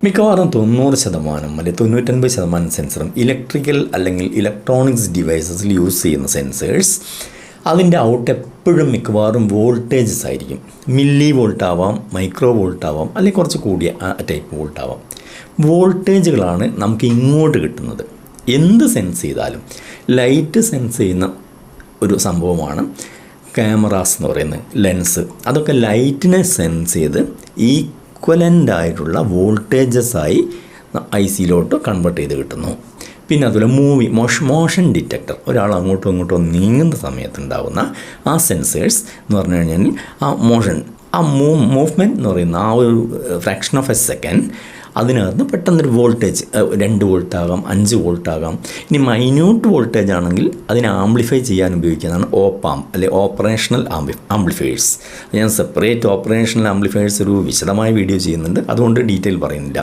മിക്കവാറും 90% അല്ലെങ്കിൽ 99% സെൻസറും ഇലക്ട്രിക്കൽ അല്ലെങ്കിൽ ഇലക്ട്രോണിക്സ് ഡിവൈസസിൽ യൂസ് ചെയ്യുന്ന സെൻസേഴ്സ് അതിൻ്റെ ഔട്ട് എപ്പോഴും മിക്കവാറും വോൾട്ടേജസ് ആയിരിക്കും. മില്ലി വോൾട്ട് ആവാം, മൈക്രോ വോൾട്ട് ആവാം, അല്ലെങ്കിൽ കുറച്ച് കൂടിയ ടൈപ്പ് വോൾട്ട് ആവാം. വോൾട്ടേജുകളാണ് നമുക്ക് ഇങ്ങോട്ട് കിട്ടുന്നത്. എന്ത് സെൻസ് ചെയ്താലും ലൈറ്റ് സെൻസ് ചെയ്യുന്ന ഒരു സംഭവമാണ് ക്യാമറാസ് എന്ന് പറയുന്നത്, ലെൻസ്. അതൊക്കെ ലൈറ്റിനെ സെൻസ് ചെയ്ത് ഈക്വലൻ്റ് ആയിട്ടുള്ള വോൾട്ടേജസായി ഐ സിയിലോട്ട് കൺവേർട്ട് ചെയ്ത് കിട്ടുന്നു. പിന്നെ അതുപോലെ മോഷൻ ഡിറ്റക്ടർ, ഒരാൾ അങ്ങോട്ടും ഇങ്ങോട്ടും നീങ്ങുന്ന സമയത്തുണ്ടാകുന്ന ആ സെൻസേഴ്സ് എന്ന് പറഞ്ഞു കഴിഞ്ഞാൽ ആ മൂവ്മെൻറ്റ് എന്ന് പറയുന്ന ആ ഒരു ഫ്രാക്ഷൻ ഓഫ് എ സെക്കൻഡ് അതിനകത്ത് പെട്ടെന്നൊരു വോൾട്ടേജ് 2 വോൾട്ട് ആകാം, 5 വോൾട്ട് ആകാം. ഇനി മൈന്യൂട്ട് വോൾട്ടേജ് ആണെങ്കിൽ അതിനെ ആംപ്ലിഫൈ ചെയ്യാൻ ഉപയോഗിക്കുന്നതാണ് ഓപ്പാം അല്ലെങ്കിൽ ഓപ്പറേഷണൽ ആംപ്ലിഫയേഴ്സ്. ഞാൻ സെപ്പറേറ്റ് ഓപ്പറേഷണൽ ആംപ്ലിഫയേഴ്സ് ഒരു വിശദമായ വീഡിയോ ചെയ്യുന്നുണ്ട്, അതുകൊണ്ട് ഡീറ്റെയിൽ പറയുന്നില്ല.